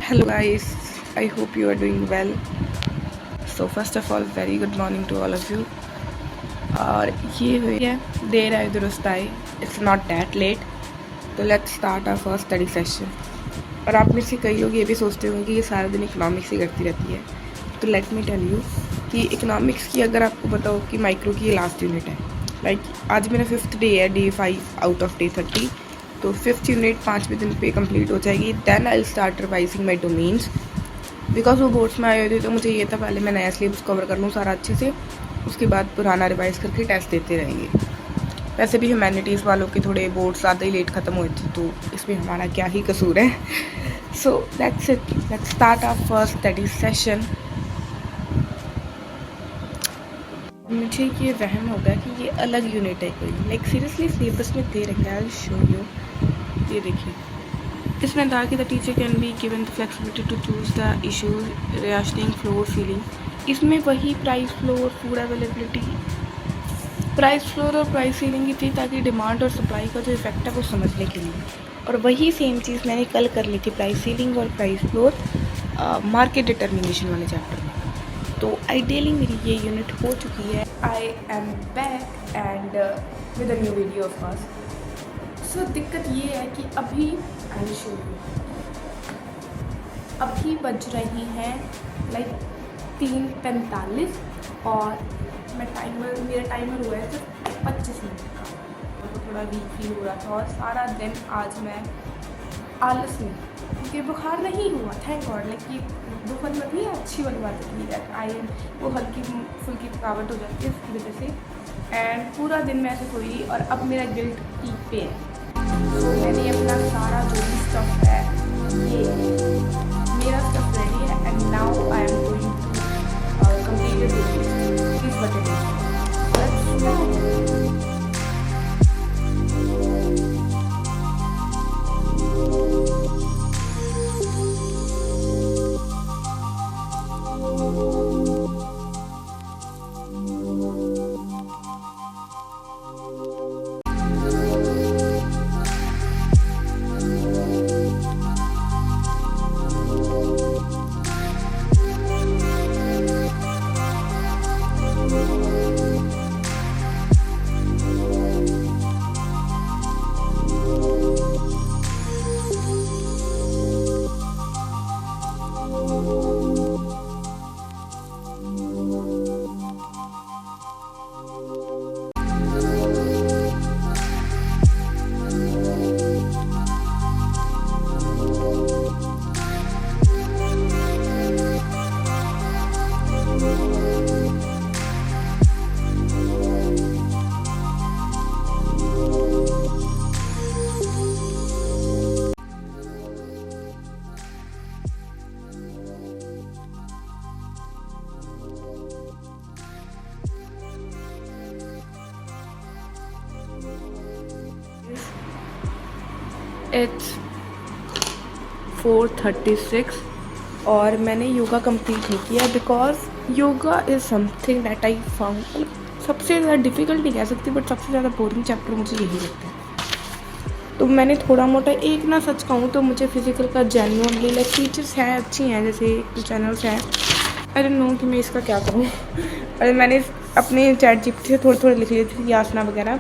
Hello guys, I hope you are doing well. So first of all, very good morning to all of you. और ये हुई है देर आए दुरुस्त आई, इट्स नॉट दैट लेट. तो let's start our first study session. और आप में से कई लोग ये भी सोचते होंगे कि ये सारा दिन इकोनॉमिक्स ही करती रहती है. तो लेट मी टेल यू कि इकोनॉमिक्स की अगर आपको बताओ कि माइक्रो की ये लास्ट यूनिट है. लाइक आज मेरा 5th डे है, डे 5 आउट ऑफ डे 30. तो 5th यूनिट 5वें दिन पे कंप्लीट हो जाएगी. Then I start revising my domains because वो बोर्ड्स में आए हुए थे. तो मुझे ये था पहले मैं नया सिलेबस कवर कर लूँ सारा अच्छे से, उसके बाद पुराना रिवाइज करके टेस्ट देते रहेंगे. वैसे भी ह्यूमैनिटीज़ वालों के थोड़े बोर्ड्स ज़्यादा ही लेट ख़त्म हुए थे, तो इसमें हमारा क्या ही कसूर है. So that's it, let's start our first study session. मुझे ये वहम होगा कि ये अलग यूनिट है कोई. लाइक सीरियसली सिलेबस में दे रखा है. शो यू, ये देखिए इसमें था कि the teacher can be given the flexibility to choose the issues rationing floor ceiling. इसमें वही price floor, food availability, price floor और प्राइस सीलिंग की थी ताकि डिमांड और सप्लाई का जो इफेक्ट है वो समझने के लिए. और वही सेम चीज़ मैंने कल कर ली थी, प्राइस सीलिंग और प्राइस फ्लोर मार्केट डिटर्मिनेशन वाले चैप्टर में. तो आइडियली मेरी ये यूनिट हो चुकी है. I am back and with a new video of course. So दिक्कत ये है कि अभी अभी बज रही हैं लाइक 3:45 और मेरा टाइमर हुआ है सिर्फ 25 मिनट का. तो थोड़ा वीक फील हो रहा था और सारा दिन आज मैं आलस में, क्योंकि बुखार नहीं हुआ थैंक गॉड. लाइक ये बुखार मत नहीं अच्छी वाली बात होती है. आई वो हल्की फुल्की थकावट हो जाती है इसकी वजह से. एंड पूरा दिन मैं ऐसे सोई और अब मेरा गिल्ट पीक पे है. मैंने अपना सारा जो भी स्टफ है, ये मेरा स्टफ रेडी है. And now I am going to complete it. Please बताइए. It's 4:36 और मैंने योगा कंप्लीट नहीं किया because yoga is something that I found सबसे ज़्यादा डिफ़िकल्ट नहीं कह सकती, बट सबसे ज़्यादा बोरिंग चैप्टर मुझे यही लगता है. तो मैंने थोड़ा मोटा एक ना सच कहूँ तो मुझे फिज़िकल का जेन्युइनली लाइक टीचर्स हैं अच्छी हैं, जैसे कुछ चैनल्स हैं. आई डोंट नो कि मैं इसका क्या करूँ. और मैंने अपने चैट जीपीटी से थोड़ी लिख ली थी आसना वगैरह,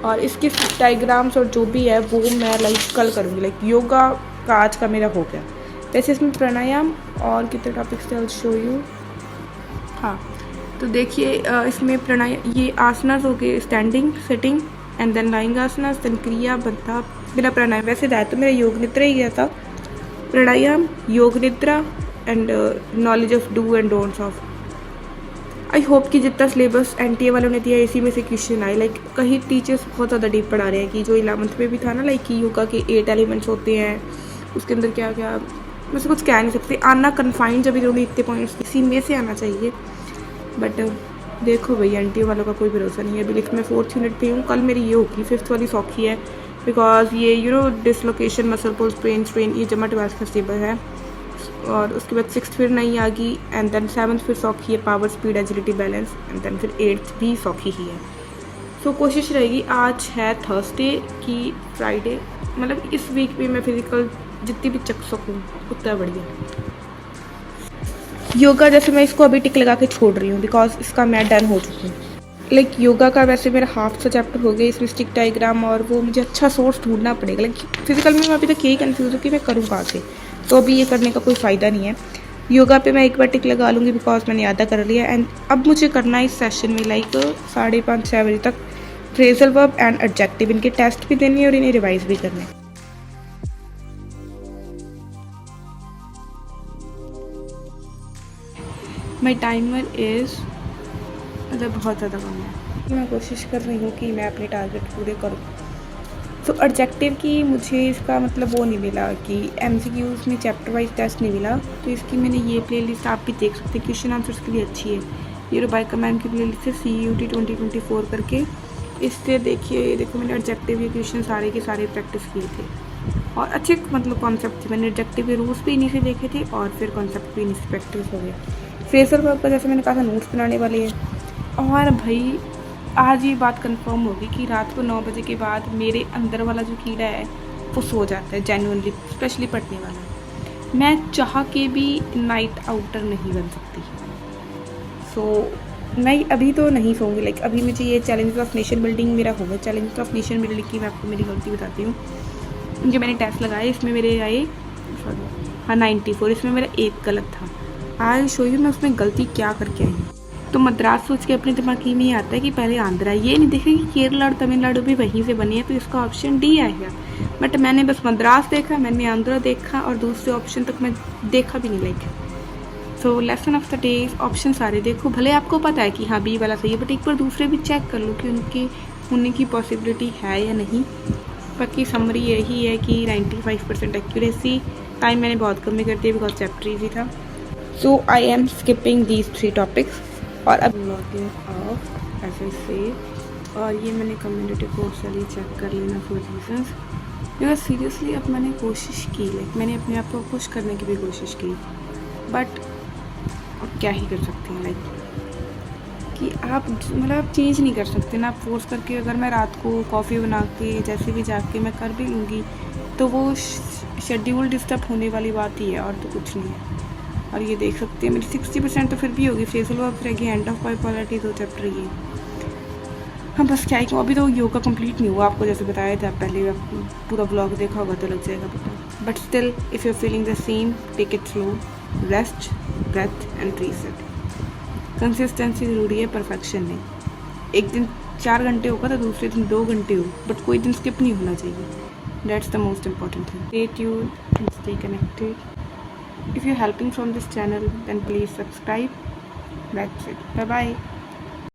और इसके डायग्राम्स और जो भी है वो मैं लाइक कल करूँगी. लाइक योगा का आज का मेरा हो गया. वैसे इसमें प्राणायाम और कितने टॉपिक्स थे, शो यू. हाँ, तो देखिए इसमें प्राणायाम, ये आसनास हो गए, standing, sitting and then lying asanas, then kriya bandha बिना प्राणायाम. वैसे जाए तो मेरा योग निद्रा ही गया था. प्राणायाम, योग निद्रा and knowledge of do and don'ts of. I hope कि जितना सिलेबस एनटीए वालों ने दिया इसी में से क्वेश्चन आए. लाइक कहीं टीचर्स बहुत ज़्यादा डीप पढ़ा रहे हैं कि जो 11th में भी था ना, लाइक कि योगा के 8 एलिमेंट्स होते हैं, उसके अंदर क्या क्या वैसे कुछ कह नहीं सकते. आना कन्फाइंड जब इन्होंने इतने पॉइंट्स इसी में से आना चाहिए. बट देखो भाई एनटीए वालों का कोई भरोसा नहीं है. अभी लिख मैं 4th यूनिट पे हूँ. कल मेरी ये होगी 5th वाली सौखी है बिकॉज ये डिसलोकेशन, मसल पुल, स्ट्रेन ये जमा 12th का स्टेबल है. और उसके बाद 6th फिर नहीं आ गई. एंड देन 7th फिर सौखी है, power, speed, agility, balance. And then फिर 8th भी सौखी ही है. सो कोशिश रहेगी. आज है थर्सडे की फ्राइडे, मतलब इस वीक भी मैं फिज़िकल जितनी भी चख सकूँ उतना बढ़िया। योगा जैसे मैं इसको अभी टिक लगा के छोड़ रही हूँ बिकॉज इसका मैं डन हो चुकी हूँ। लाइक योगा का वैसे मेरा हाफ सा चैप्टर हो गया, इसमें स्टिक डायग्राम और वो मुझे अच्छा सोर्स ढूंढना पड़ेगा। लाइक फिजिकल में मैं अभी तक यही कंफ्यूज हूँ कि मैं करूँ कहाँ से, तो अभी ये करने का कोई फ़ायदा नहीं है। योगा पे मैं एक बार टिक लगा लूँगी बिकॉज मैंने आधा कर लिया। एंड अब मुझे करना है इस सेशन में लाइक 5:30-6 बजे तक फ्रेजल वर्ब एंड एडजेक्टिव, इनके टेस्ट भी देने हैं और इन्हें रिवाइज भी करना है। माई टाइमर इज़ मतलब बहुत ज़्यादा कम है। मैं कोशिश कर रही हूँ कि मैं अपने टारगेट पूरे करूँ। तो एडजेक्टिव की मुझे इसका मतलब वो नहीं मिला कि MCQs में चैप्टर वाइज टेस्ट नहीं मिला, तो इसकी मैंने ये प्लेलिस्ट आप भी देख सकते हैं, क्वेश्चन आंसर्स के लिए अच्छी है। ये रुबाइका मैम की प्लेलिस्ट है CUT 2024 करके, इससे देखिए, ये देखो मैंने एडजेक्टिव के क्वेश्चन सारे के सारे प्रैक्टिस किए थे और अच्छे मतलब कॉन्सेप्ट थे। मैंने एडजेक्टिव के रूल्स भी इन्हीं से देखे थे और फिर कॉन्सेप्ट भी इन्हीं से प्रैक्टिस हो गए। फ्रेजल वर्ब का जैसे मैंने कहा था नोट्स बनाने वाले हैं। और भाई आज ये बात कंफर्म होगी कि रात को 9 बजे के बाद मेरे अंदर वाला जो कीड़ा है वो सो जाता है जेन्युइनली, स्पेशली पढ़ने वाला। मैं चाह के भी नाइट आउटर नहीं बन सकती। मैं अभी तो नहीं सोऊंगी। लाइक अभी मुझे ये चैलेंज ऑफ नेशन बिल्डिंग मेरा होगा। चैलेंज ऑफ नेशन बिल्डिंग की मैं आपको मेरी गलती बताती हूँ। जो मैंने टेस्ट लगाए इसमें मेरे आए हाँ 94, इसमें मेरा एक गलत था। आज शो यू मैं उसमें गलती क्या करके आई हूँ। तो मद्रास सोच के अपने दिमाग में ये आता है कि पहले आंध्रा, ये नहीं देखा कि केरला और तमिलनाडु भी वहीं से बनी है, तो इसका ऑप्शन डी आएगा। बट मैंने बस मद्रास देखा, मैंने आंध्रा देखा और दूसरे ऑप्शन तक मैं देखा भी नहीं। Like so lesson of the day, option सारे देखो, भले आपको पता है कि हाँ बी वाला सही है, बट एक बार दूसरे भी चेक कर लो कि उनके होने की पॉसिबिलिटी है या नहीं। बाकी समरी यही है कि 95% एक्यूरेसी। टाइम मैंने बहुत कम में कर दिया बिकॉज चैप्टर ईजी था। So I am skipping these 3 topics और अब लॉगिंग ऑफ ऐसे से। और ये मैंने कम्युनिटी कोर्स वाली चेक कर लेना फॉर रीजंस, बिकॉज सीरियसली अब मैंने कोशिश की, लाइक मैंने अपने आप को पुश करने की भी कोशिश की, बट अब क्या ही कर सकते हैं। लाइक कि आप मतलब आप चेंज नहीं कर सकते ना, आप फोर्स करके। अगर मैं रात को कॉफ़ी बना के जैसे भी जाके मैं कर भी लूँगी तो वो शेड्यूल डिस्टर्ब होने वाली बात ही है और तो कुछ नहीं है। और ये देख सकते हैं मेरी 60% तो फिर भी होगी। फ्रेजल वर्ब रहेगी, एंड ऑफ बाइपोलैरिटी 2 चैप्टर ये। हाँ बस क्या ही कहूँ, अभी तो योगा कंप्लीट नहीं हुआ। आपको जैसे बताया था पहले, पूरा ब्लॉग देखा होगा तो लग जाएगा पता। But still if you are feeling the same, take it slow, rest, breathe and reset. Consistency ज़रूरी है, परफेक्शन नहीं। एक दिन 4 घंटे होगा तो दूसरे दिन 2 घंटे हो, बट कोई दिन स्किप नहीं होना चाहिए। That's the most important thing. Stay tuned and stay connected. If you're helping from this channel, then please subscribe. That's it. Bye bye.